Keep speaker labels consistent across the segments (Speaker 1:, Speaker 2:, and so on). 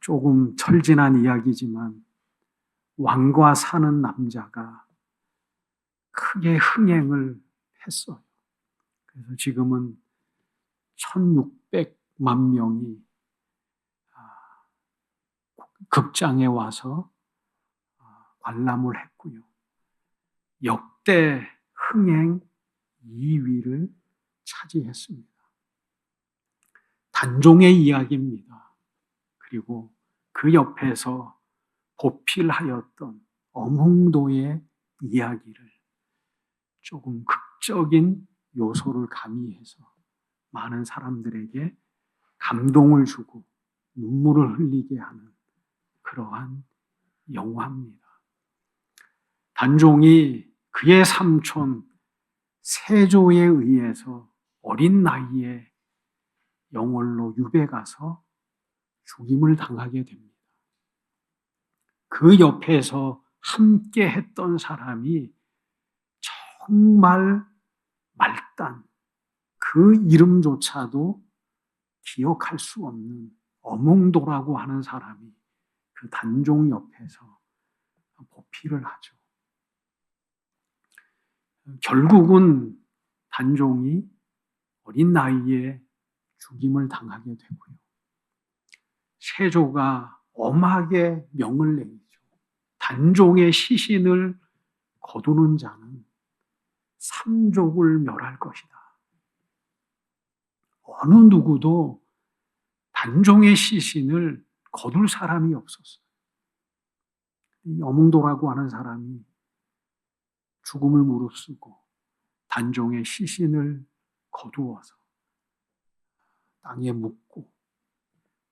Speaker 1: 조금 철진한 이야기지만 왕과 사는 남자가 크게 흥행을 했어요. 그래서 지금은 1600만 명이 극장에 와서 관람을 했고요. 역대 흥행 2위를 차지했습니다. 단종의 이야기입니다. 그리고 그 옆에서 보필하였던 엄흥도의 이야기를 조금 극적인 요소를 가미해서 많은 사람들에게 감동을 주고 눈물을 흘리게 하는 그러한 영화입니다. 단종이 그의 삼촌 세조에 의해서 어린 나이에 영월로 유배 가서 죽임을 당하게 됩니다. 그 옆에서 함께 했던 사람이 정말 말단, 그 이름조차도 기억할 수 없는 엄흥도라고 하는 사람이 그 단종 옆에서 보필을 하죠. 결국은 단종이 어린 나이에 죽임을 당하게 되고요. 세조가 엄하게 명을 내리죠. 단종의 시신을 거두는 자는 삼족을 멸할 것이다. 어느 누구도 단종의 시신을 거둘 사람이 없었어요. 이 엄흥도라고 하는 사람이 죽음을 무릅쓰고 단종의 시신을 거두어서 땅에 묻고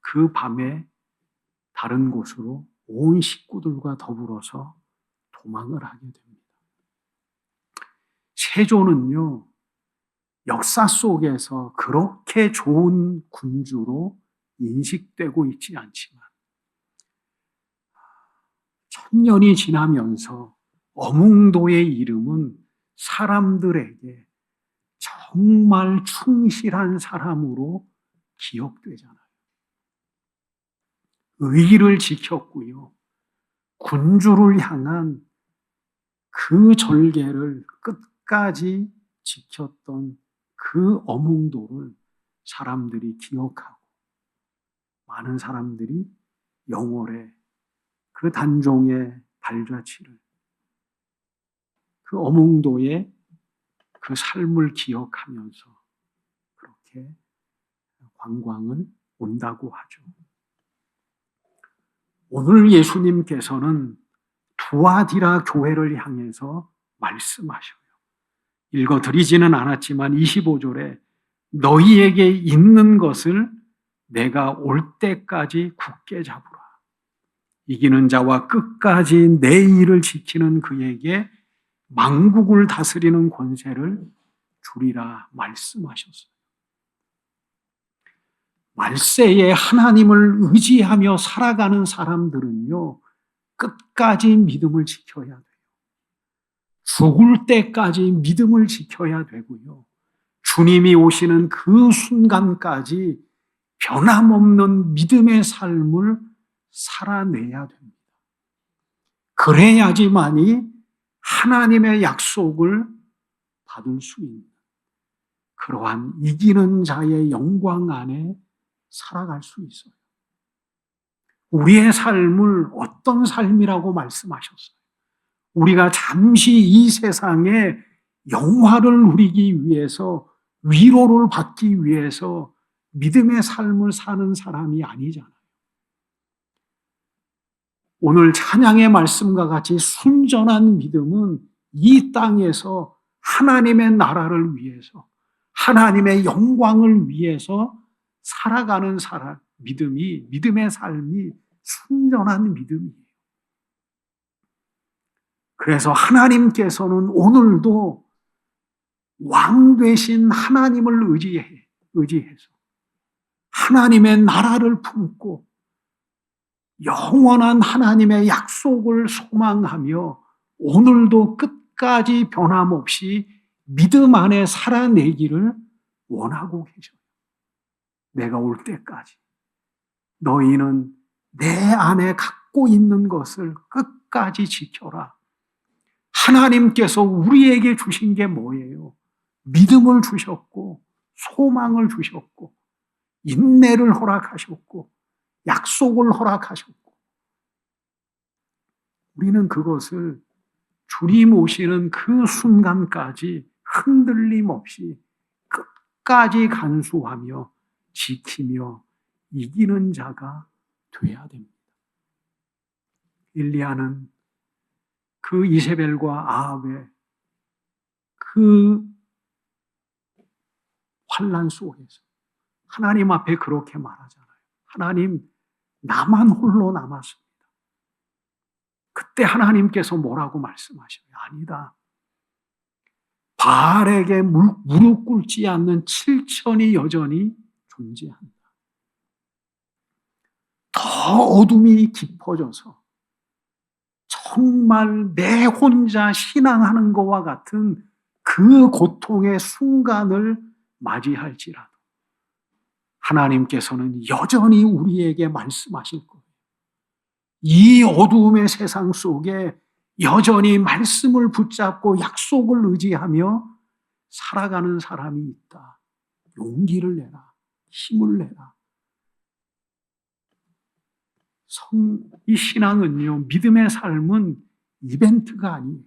Speaker 1: 그 밤에 다른 곳으로 온 식구들과 더불어서 도망을 하게 됩니다. 세조는요, 역사 속에서 그렇게 좋은 군주로 인식되고 있지 않지만 천년이 지나면서 엄흥도의 이름은 사람들에게 정말 충실한 사람으로 기억되잖아요. 의의를 지켰고요. 군주를 향한 그 절개를 끝까지 지켰던 그 엄흥도를 사람들이 기억하고 많은 사람들이 영월에 그 단종의 발자취를 그 엄흥도의 그 삶을 기억하면서 그렇게 관광을 온다고 하죠. 오늘 예수님께서는 두아디라 교회를 향해서 말씀하셔요. 읽어드리지는 않았지만 25절에 너희에게 있는 것을 내가 올 때까지 굳게 잡으라. 이기는 자와 끝까지 내 일을 지키는 그에게 만국을 다스리는 권세를 주리라 말씀하셨어요. 말세에 하나님을 의지하며 살아가는 사람들은요, 끝까지 믿음을 지켜야 돼요. 죽을 때까지 믿음을 지켜야 되고요. 주님이 오시는 그 순간까지 변함없는 믿음의 삶을 살아내야 됩니다. 그래야지만이 하나님의 약속을 받을 수 있는 그러한 이기는 자의 영광 안에 살아갈 수 있어요. 우리의 삶을 어떤 삶이라고 말씀하셨어요? 우리가 잠시 이 세상에 영화를 누리기 위해서, 위로를 받기 위해서 믿음의 삶을 사는 사람이 아니잖아요. 오늘 찬양의 말씀과 같이 순전한 믿음은 이 땅에서 하나님의 나라를 위해서, 하나님의 영광을 위해서 살아가는 사람, 믿음의 삶이 순전한 믿음이에요. 그래서 하나님께서는 오늘도 왕 되신 하나님을 의지해서 하나님의 나라를 품고 영원한 하나님의 약속을 소망하며 오늘도 끝까지 변함없이 믿음 안에 살아내기를 원하고 계셔요. 내가 올 때까지 너희는 내 안에 갖고 있는 것을 끝까지 지켜라. 하나님께서 우리에게 주신 게 뭐예요? 믿음을 주셨고, 소망을 주셨고, 인내를 허락하셨고, 약속을 허락하셨고, 우리는 그것을 주님 오시는 그 순간까지 흔들림 없이 끝까지 간수하며 지키며 이기는 자가 돼야 됩니다. 엘리야는 그 이세벨과 아합의 그 환난 속에서 하나님 앞에 그렇게 말하잖아요. 하나님, 나만 홀로 남았습니다. 그때 하나님께서 뭐라고 말씀하셔요? 아니다. 바알에게 무릎 꿇지 않는 7천이 여전히 존재한다. 더 어둠이 깊어져서 정말 내 혼자 신앙하는 것과 같은 그 고통의 순간을 맞이할지라도 하나님께서는 여전히 우리에게 말씀하실 거예요. 이 어두움의 세상 속에 여전히 말씀을 붙잡고 약속을 의지하며 살아가는 사람이 있다. 용기를 내라. 힘을 내라. 이 신앙은요, 믿음의 삶은 이벤트가 아니에요.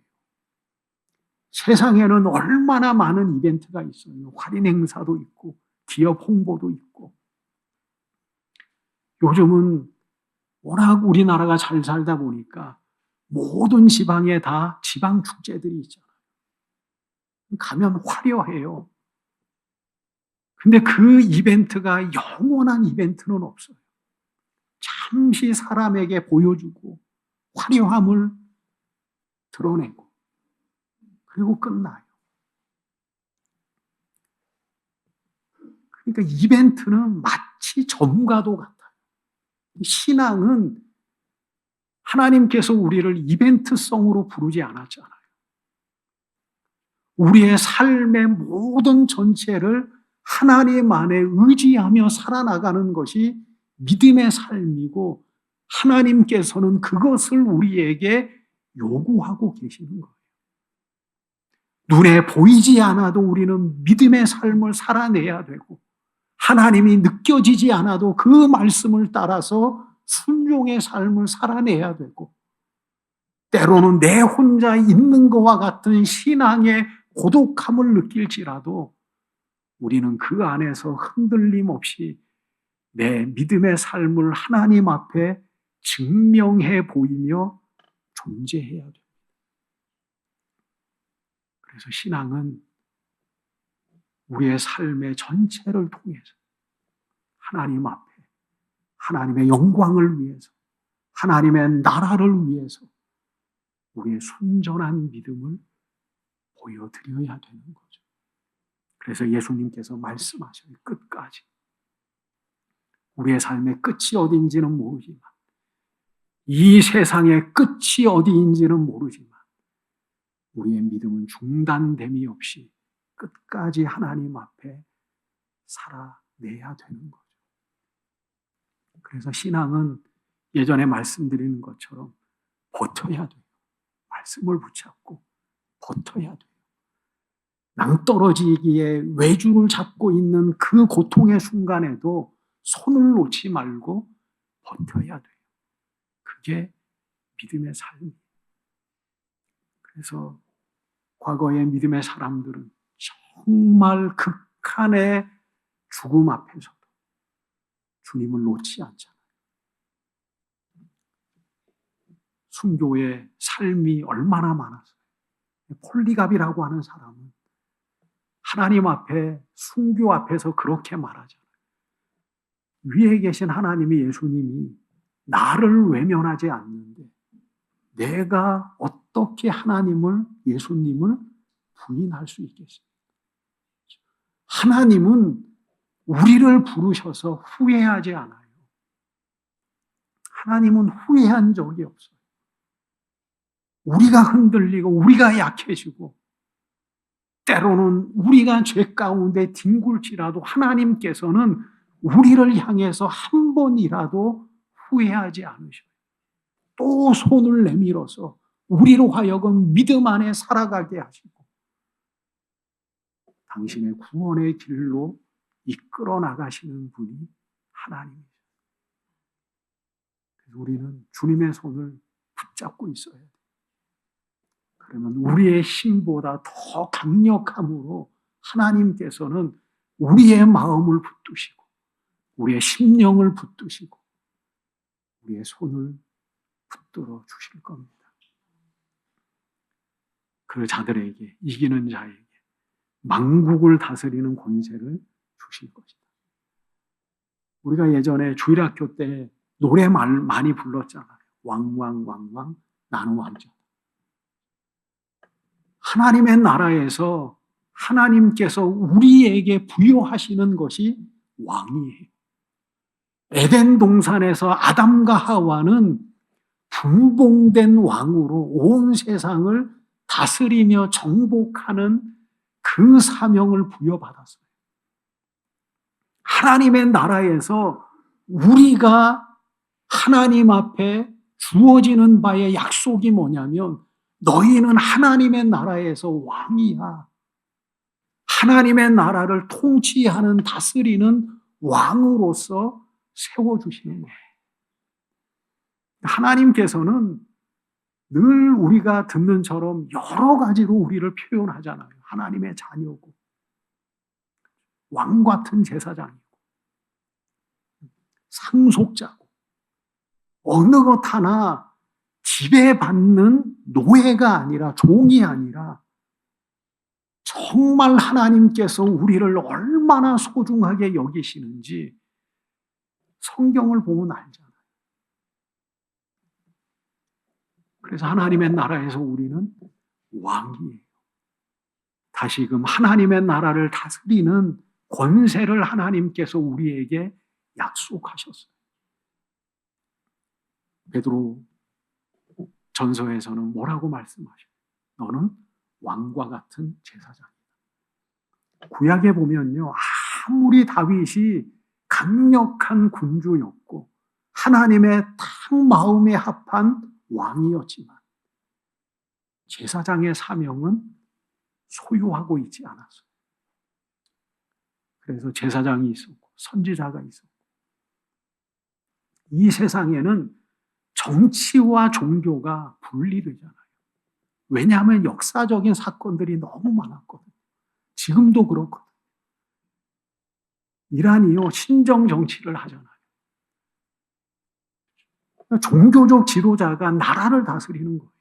Speaker 1: 세상에는 얼마나 많은 이벤트가 있어요. 할인 행사도 있고, 기업 홍보도 있고. 요즘은 워낙 우리나라가 잘 살다 보니까 모든 지방에 다 지방 축제들이 있잖아요. 가면 화려해요. 근데 그 이벤트가 영원한 이벤트는 없어요. 잠시 사람에게 보여주고 화려함을 드러내고 그리고 끝나요. 그러니까 이벤트는 마치 점과도 같아요. 신앙은 하나님께서 우리를 이벤트성으로 부르지 않았잖아요. 우리의 삶의 모든 전체를 하나님 안에 의지하며 살아나가는 것이 믿음의 삶이고 하나님께서는 그것을 우리에게 요구하고 계시는 거예요. 눈에 보이지 않아도 우리는 믿음의 삶을 살아내야 되고 하나님이 느껴지지 않아도 그 말씀을 따라서 순종의 삶을 살아내야 되고 때로는 내 혼자 있는 것과 같은 신앙의 고독함을 느낄지라도 우리는 그 안에서 흔들림 없이 내 믿음의 삶을 하나님 앞에 증명해 보이며 존재해야 됩니다. 그래서 신앙은 우리의 삶의 전체를 통해서 하나님 앞에 하나님의 영광을 위해서 하나님의 나라를 위해서 우리의 순전한 믿음을 보여드려야 되는 거죠. 그래서 예수님께서 말씀하셔요. 끝까지. 우리의 삶의 끝이 어딘지는 모르지만 이 세상의 끝이 어디인지는 모르지만 우리의 믿음은 중단됨이 없이 끝까지 하나님 앞에 살아내야 되는 거죠. 그래서 신앙은 예전에 말씀드리는 것처럼 버텨야 돼요. 말씀을 붙잡고 버텨야 돼요. 낭떠러지기에 외주를 잡고 있는 그 고통의 순간에도 손을 놓지 말고 버텨야 돼요. 그게 믿음의 삶이에요. 그래서 과거의 믿음의 사람들은 정말 극한의 죽음 앞에서도 주님을 놓지 않잖아요. 순교의 삶이 얼마나 많았어요. 폴리갑이라고 하는 사람은 하나님 앞에 순교 앞에서 그렇게 말하잖아요. 위에 계신 하나님이 예수님이 나를 외면하지 않는데 내가 어떻게 하나님을 예수님을 부인할 수 있겠습니까? 하나님은 우리를 부르셔서 후회하지 않아요. 하나님은 후회한 적이 없어요. 우리가 흔들리고 우리가 약해지고 때로는 우리가 죄 가운데 뒹굴지라도 하나님께서는 우리를 향해서 한 번이라도 후회하지 않으셔요. 또 손을 내밀어서 우리로 하여금 믿음 안에 살아가게 하시고 당신의 구원의 길로 이끌어 나가시는 분이 하나님이죠. 그래서 우리는 주님의 손을 붙잡고 있어야 돼요. 그러면 우리의 힘보다 더 강력함으로 하나님께서는 우리의 마음을 붙드시고 우리의 심령을 붙드시고 우리의 손을 붙들어 주실 겁니다. 그 자들에게, 이기는 자에게 만국을 다스리는 권세를 주실 것이다. 우리가 예전에 주일학교 때 노래 많이 불렀잖아요. 왕왕왕왕 나는 왕자. 하나님의 나라에서 하나님께서 우리에게 부여하시는 것이 왕이에요. 에덴 동산에서 아담과 하와는 분봉된 왕으로 온 세상을 다스리며 정복하는 그 사명을 부여받았어요. 하나님의 나라에서 우리가 하나님 앞에 주어지는 바의 약속이 뭐냐면 너희는 하나님의 나라에서 왕이야. 하나님의 나라를 통치하는 다스리는 왕으로서 세워주시는 거예요. 하나님께서는 늘 우리가 듣는처럼 여러 가지로 우리를 표현하잖아요. 하나님의 자녀고 왕 같은 제사장이고 상속자고 어느 것 하나 지배받는 노예가 아니라 종이 아니라 정말 하나님께서 우리를 얼마나 소중하게 여기시는지 성경을 보면 알잖아요. 그래서 하나님의 나라에서 우리는 왕이에요. 다시금 하나님의 나라를 다스리는 권세를 하나님께서 우리에게 약속하셨어요. 베드로 전서에서는 뭐라고 말씀하셔요? 너는 왕과 같은 제사장이다. 구약에 보면요, 아무리 다윗이 강력한 군주였고 하나님의 딱 마음에 합한 왕이었지만 제사장의 사명은 소유하고 있지 않았어요. 그래서 제사장이 있었고 선지자가 있었고 이 세상에는 정치와 종교가 분리되잖아요. 왜냐하면 역사적인 사건들이 너무 많았거든요. 지금도 그렇거든요. 이란이요, 신정 정치를 하잖아요. 종교적 지도자가 나라를 다스리는 거예요.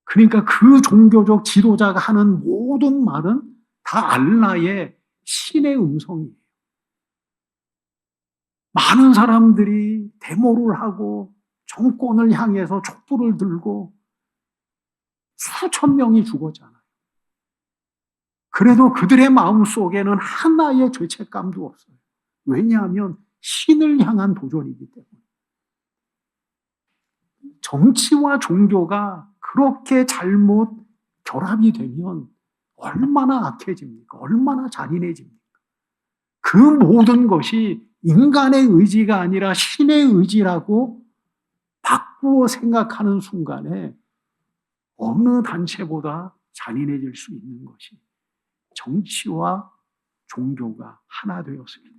Speaker 1: 그러니까 그 종교적 지도자가 하는 모든 말은 다 알라의 신의 음성이에요. 많은 사람들이 데모를 하고 정권을 향해서 촛불을 들고 수천 명이 죽었잖아요. 그래도 그들의 마음속에는 하나의 죄책감도 없어요. 왜냐하면 신을 향한 도전이기 때문에. 정치와 종교가 그렇게 잘못 결합이 되면 얼마나 악해집니까? 얼마나 잔인해집니까? 그 모든 것이 인간의 의지가 아니라 신의 의지라고 바꾸어 생각하는 순간에 어느 단체보다 잔인해질 수 있는 것이 정치와 종교가 하나 되었을 때.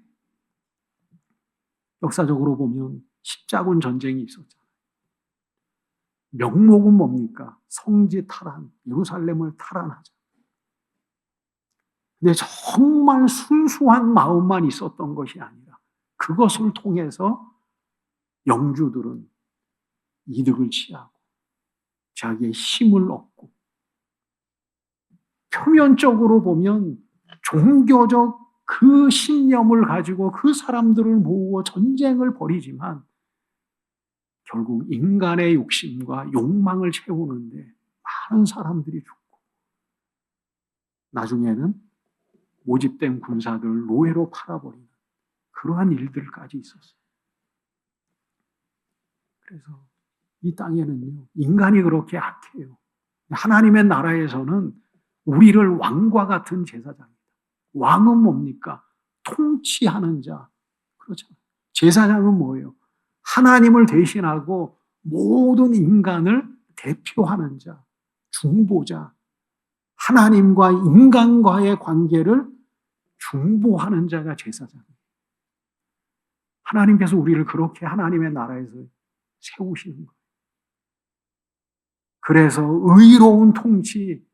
Speaker 1: 역사적으로 보면 십자군 전쟁이 있었잖아요. 명목은 뭡니까? 성지 탈환, 예루살렘을 탈환하자. 근데 정말 순수한 마음만 있었던 것이 아니라 그것을 통해서 영주들은 이득을 취하고 자기의 힘을 얻고 표면적으로 보면 종교적 그 신념을 가지고 그 사람들을 모으고 전쟁을 벌이지만 결국 인간의 욕심과 욕망을 채우는데 많은 사람들이 죽고 나중에는 모집된 군사들을 노예로 팔아버리는 그러한 일들까지 있었어요. 그래서 이 땅에는요, 인간이 그렇게 악해요. 하나님의 나라에서는 우리를 왕과 같은 제사장입니다. 왕은 뭡니까? 통치하는 자. 그렇죠. 제사장은 뭐예요? 하나님을 대신하고 모든 인간을 대표하는 자, 중보자, 하나님과 인간과의 관계를 중보하는 자가 제사장이에요. 하나님께서 우리를 그렇게 하나님의 나라에서 세우시는 거예요. 그래서 의로운 통치,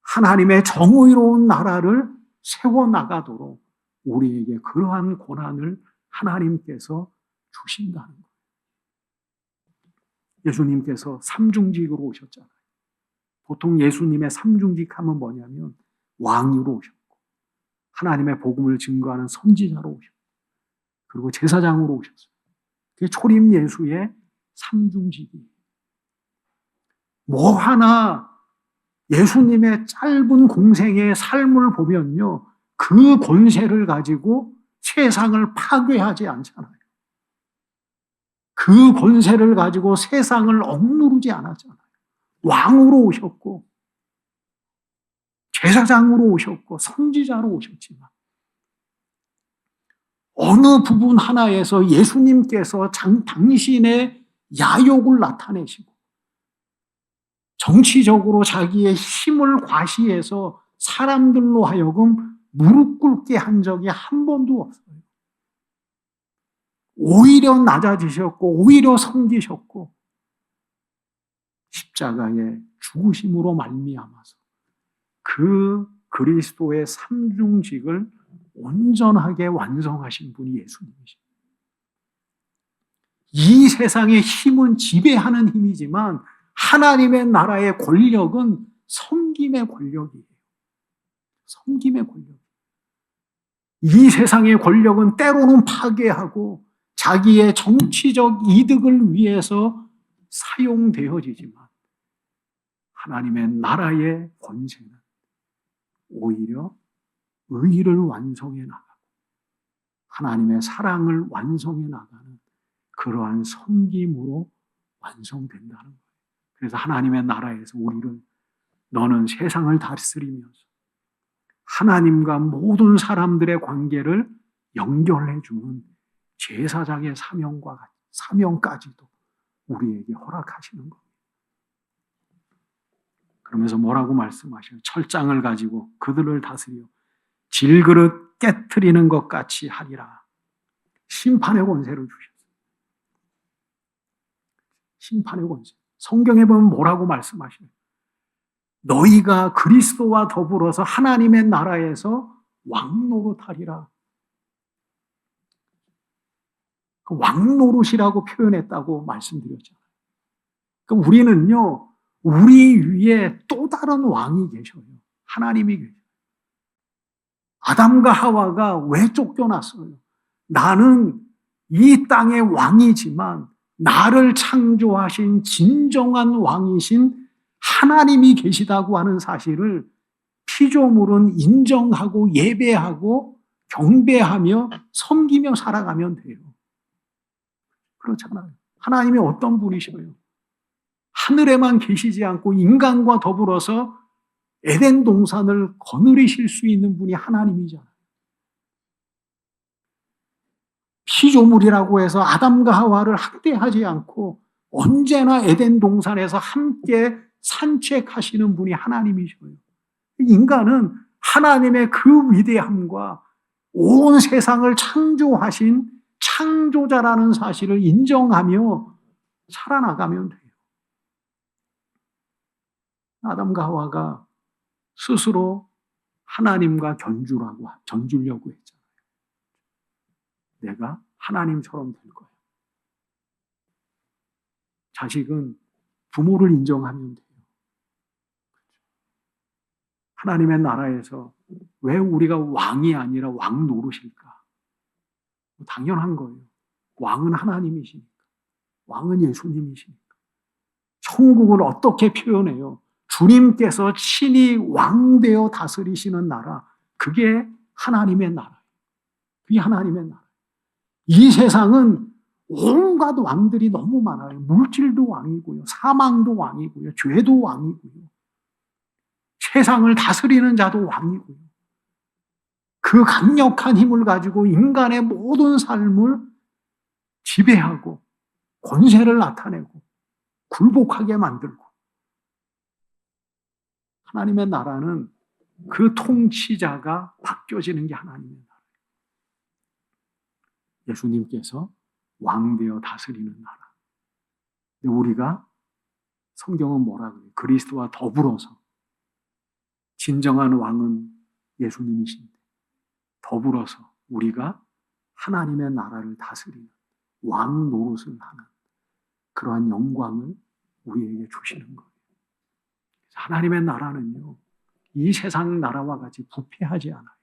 Speaker 1: 하나님의 정의로운 나라를 세워나가도록 우리에게 그러한 권한을 하나님께서 주신다는 거예요. 예수님께서 삼중직으로 오셨잖아요. 보통 예수님의 삼중직 하면 뭐냐면 왕으로 오셨고, 하나님의 복음을 증거하는 선지자로 오셨고, 그리고 제사장으로 오셨어요. 그게 초림 예수의 삼중직이에요. 뭐 하나 예수님의 짧은 공생의 삶을 보면요, 그 권세를 가지고 세상을 파괴하지 않잖아요. 그 권세를 가지고 세상을 억누르지 않았잖아요. 왕으로 오셨고, 제사장으로 오셨고, 선지자로 오셨지만, 어느 부분 하나에서 예수님께서 당신의 야욕을 나타내시고, 정치적으로 자기의 힘을 과시해서 사람들로 하여금 무릎 꿇게 한 적이 한 번도 없어요. 오히려 낮아지셨고, 오히려 섬기셨고, 십자가의 죽으심으로 말미암아서 그 그리스도의 삼중직을 온전하게 완성하신 분이 예수님이십니다. 이 세상의 힘은 지배하는 힘이지만 하나님의 나라의 권력은 섬김의 권력이에요. 섬김의 권력. 이 세상의 권력은 때로는 파괴하고 자기의 정치적 이득을 위해서 사용되어지지만 하나님의 나라의 권세는 오히려 의를 완성해 나가고 하나님의 사랑을 완성해 나가는 그러한 섬김으로 완성된다는 거예요. 그래서 하나님의 나라에서 우리를 너는 세상을 다스리면서 하나님과 모든 사람들의 관계를 연결해주는 제사장의 사명까지도 우리에게 허락하시는 겁니다. 그러면서 뭐라고 말씀하셔요? 철장을 가지고 그들을 다스려 질그릇 깨트리는 것 같이 하리라. 심판의 권세를 주셨어요. 심판의 권세. 성경에 보면 뭐라고 말씀하셔요? 너희가 그리스도와 더불어서 하나님의 나라에서 왕노릇하리라. 그 왕노릇이라고 표현했다고 말씀드렸잖아요. 그러니까 우리는요, 우리 위에 또 다른 왕이 계셔요. 하나님이 계셔요. 아담과 하와가 왜 쫓겨났어요? 나는 이 땅의 왕이지만 나를 창조하신 진정한 왕이신 하나님이 계시다고 하는 사실을 피조물은 인정하고 예배하고 경배하며 섬기며 살아가면 돼요. 그렇잖아요. 하나님이 어떤 분이셔요? 하늘에만 계시지 않고 인간과 더불어서 에덴 동산을 거느리실 수 있는 분이 하나님이잖아요. 피조물이라고 해서 아담과 하와를 학대하지 않고 언제나 에덴 동산에서 함께 산책하시는 분이 하나님이셔요. 인간은 하나님의 그 위대함과 온 세상을 창조하신 창조자라는 사실을 인정하며 살아나가면 돼요. 아담과 하와가 스스로 하나님과 견주려고 했잖아요. 내가 하나님처럼 될 거야. 자식은 부모를 인정하면 돼요. 하나님의 나라에서 왜 우리가 왕이 아니라 왕 노릇일까? 당연한 거예요. 왕은 하나님이시니까. 왕은 예수님이시니까. 천국을 어떻게 표현해요? 주님께서 친히 왕되어 다스리시는 나라. 그게 하나님의 나라예요. 그게 하나님의 나라. 이 세상은 온갖 왕들이 너무 많아요. 물질도 왕이고요. 사망도 왕이고요. 죄도 왕이고요. 세상을 다스리는 자도 왕이고요. 그 강력한 힘을 가지고 인간의 모든 삶을 지배하고 권세를 나타내고 굴복하게 만들고, 하나님의 나라는 그 통치자가 바뀌어지는 게 하나님의 나라. 예수님께서 왕되어 다스리는 나라. 근데 우리가, 성경은 뭐라 그래요? 그리스도와 더불어서, 진정한 왕은 예수님이신데 더불어서 우리가 하나님의 나라를 다스리는 왕 노릇을 하는 그러한 영광을 우리에게 주시는 거예요. 하나님의 나라는요, 이 세상 나라와 같이 부패하지 않아요.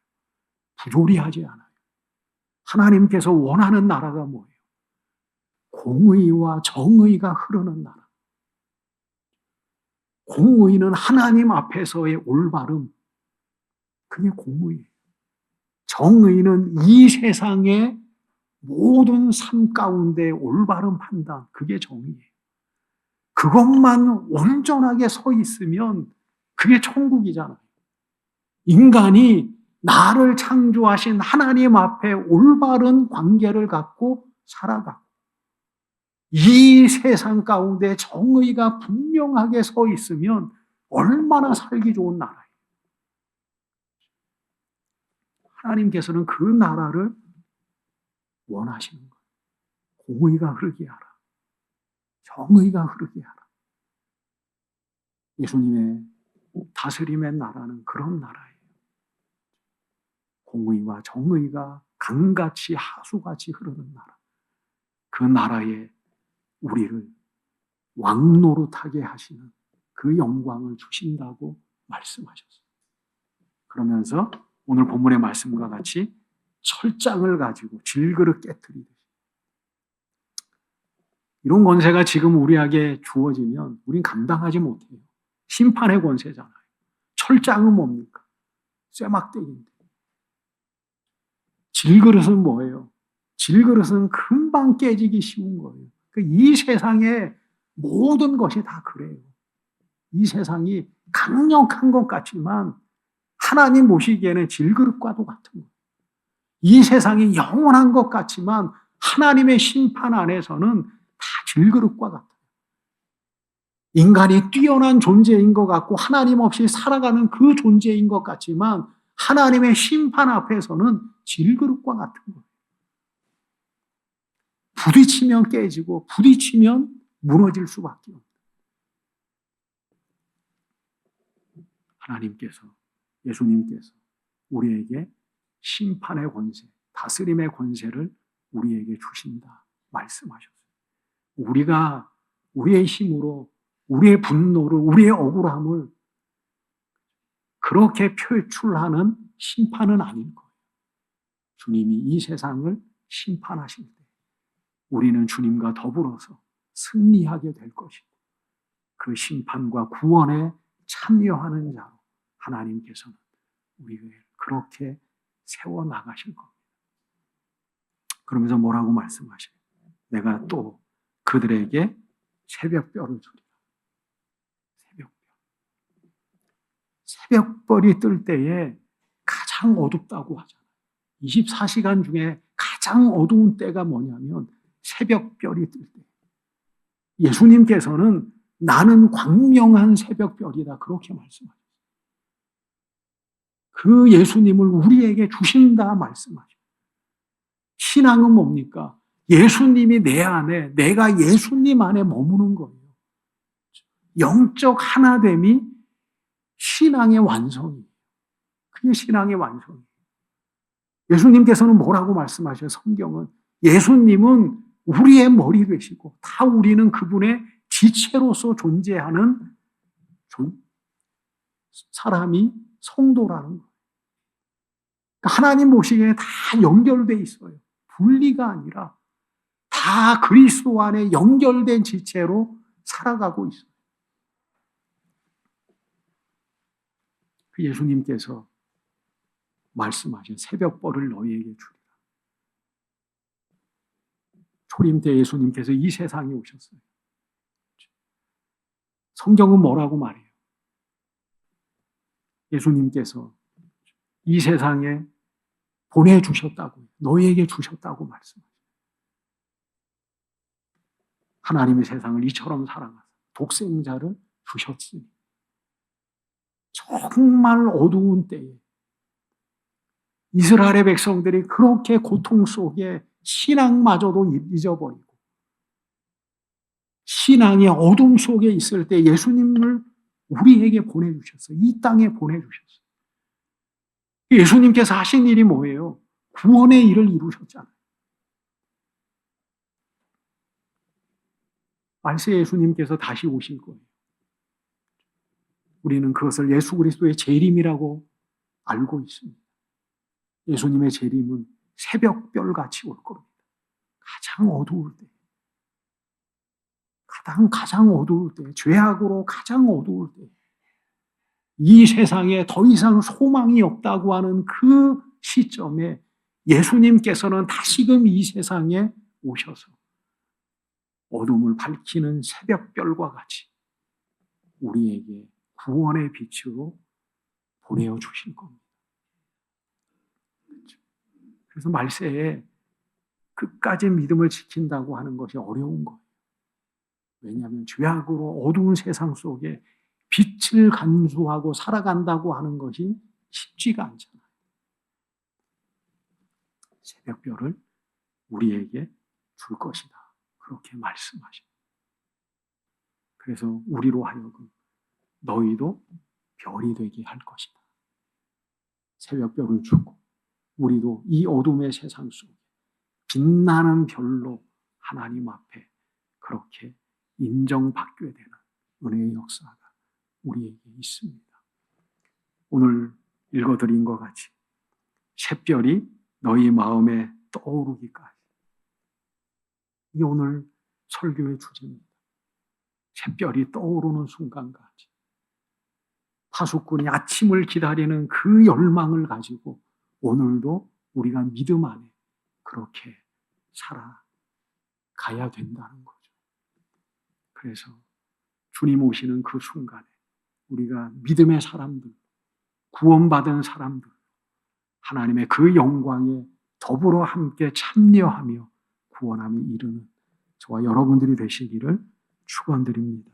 Speaker 1: 부조리하지 않아요. 하나님께서 원하는 나라가 뭐예요? 공의와 정의가 흐르는 나라. 공의는 하나님 앞에서의 올바름, 그게 공의예요. 정의는 이 세상의 모든 삶 가운데 올바른 판단, 그게 정의예요. 그것만 온전하게 서 있으면 그게 천국이잖아요. 인간이 나를 창조하신 하나님 앞에 올바른 관계를 갖고 살아가고, 이 세상 가운데 정의가 분명하게 서 있으면 얼마나 살기 좋은 나라예요. 하나님께서는 그 나라를 원하시는 거예요. 공의가 흐르게 하라. 정의가 흐르게 하라. 예수님의 다스림의 나라는 그런 나라예요. 공의와 정의가 강같이 하수같이 흐르는 나라. 그 나라에 우리를 왕노릇하게 하시는 그 영광을 주신다고 말씀하셨어요. 그러면서 오늘 본문의 말씀과 같이 철장을 가지고 질그릇 깨트리듯이, 이런 권세가 지금 우리에게 주어지면 우린 감당하지 못해요. 심판의 권세잖아요. 철장은 뭡니까? 쇠막대기인데. 질그릇은 뭐예요? 질그릇은 금방 깨지기 쉬운 거예요. 이 세상의 모든 것이 다 그래요. 이 세상이 강력한 것 같지만 하나님 보시기에는 질그릇과도 같은 거예요. 이 세상이 영원한 것 같지만 하나님의 심판 안에서는 다 질그릇과 같아요. 인간이 뛰어난 존재인 것 같고 하나님 없이 살아가는 그 존재인 것 같지만 하나님의 심판 앞에서는 질그릇과 같은 거예요. 부딪히면 깨지고 부딪히면 무너질 수밖에 없어요. 하나님께서, 예수님께서 우리에게 심판의 권세, 다스림의 권세를 우리에게 주신다 말씀하셨어요. 우리가 우리의 힘으로 우리의 분노를, 우리의 억울함을 그렇게 표출하는 심판은 아닐 거예요. 주님이 이 세상을 심판하실 때 우리는 주님과 더불어서 승리하게 될 것이고, 그 심판과 구원에 참여하는 자로 하나님께서는 우리를 그렇게 세워나가실 겁니다. 그러면서 뭐라고 말씀하셔요? 내가 또 그들에게 새벽별을 주리라. 새벽별. 새벽별이 뜰 때에 가장 어둡다고 하잖아요. 24시간 중에 가장 어두운 때가 뭐냐면 새벽별이 뜰 때. 예수님께서는 나는 광명한 새벽별이다, 그렇게 말씀하셨어요. 그 예수님을 우리에게 주신다 말씀하죠. 신앙은 뭡니까? 예수님이 내 안에, 내가 예수님 안에 머무는 거예요. 영적 하나됨이 신앙의 완성이에요. 그게 신앙의 완성이에요. 예수님께서는 뭐라고 말씀하셔요? 성경은 예수님은 우리의 머리 되시고 다 우리는 그분의 지체로서 존재하는 사람이 성도라는 거예요. 하나님 보시기에 다 연결돼 있어요. 분리가 아니라 다 그리스도 안에 연결된 지체로 살아가고 있어요. 그 예수님께서 말씀하신 새벽벌을 너희에게 주리라. 초림 때 예수님께서 이 세상에 오셨어요. 성경은 뭐라고 말해요? 예수님께서 이 세상에 보내주셨다고, 너희에게 주셨다고 말씀하세요. 하나님의 세상을 이처럼 사랑하사 독생자를 주셨으니 정말 어두운 때에 이스라엘의 백성들이 그렇게 고통 속에 신앙마저도 잊어버리고 신앙의 어둠 속에 있을 때 예수님을 우리에게 보내주셨어요. 이 땅에 보내주셨어요. 예수님께서 하신 일이 뭐예요? 구원의 일을 이루셨잖아요. 말세 예수님께서 다시 오실 거예요. 우리는 그것을 예수 그리스도의 재림이라고 알고 있습니다. 예수님의 재림은 새벽별같이 올 겁니다. 가장 어두울 때, 가장 어두울 때, 죄악으로 가장 어두울 때, 이 세상에 더 이상 소망이 없다고 하는 그 시점에 예수님께서는 다시금 이 세상에 오셔서 어둠을 밝히는 새벽별과 같이 우리에게 구원의 빛으로 보내어 주실 겁니다. 그래서 말세에 끝까지 믿음을 지킨다고 하는 것이 어려운 거예요. 왜냐하면 죄악으로 어두운 세상 속에 빛을 간수하고 살아간다고 하는 것이 쉽지가 않잖아요. 새벽별을 우리에게 줄 것이다. 그렇게 말씀하십니다. 그래서 우리로 하여금 너희도 별이 되게 할 것이다. 새벽별을 주고 우리도 이 어둠의 세상 속에 빛나는 별로 하나님 앞에 그렇게 인정받게 되는 은혜의 역사가 우리에게 있습니다. 오늘 읽어드린 것 같이 샛별이 너희 마음에 떠오르기까지, 이게 오늘 설교의 주제입니다. 샛별이 떠오르는 순간까지 파수꾼이 아침을 기다리는 그 열망을 가지고 오늘도 우리가 믿음 안에 그렇게 살아가야 된다는 거죠. 그래서 주님 오시는 그 순간에 우리가 믿음의 사람들, 구원받은 사람들, 하나님의 그 영광에 더불어 함께 참여하며 구원함에 이르는 저와 여러분들이 되시기를 축원드립니다.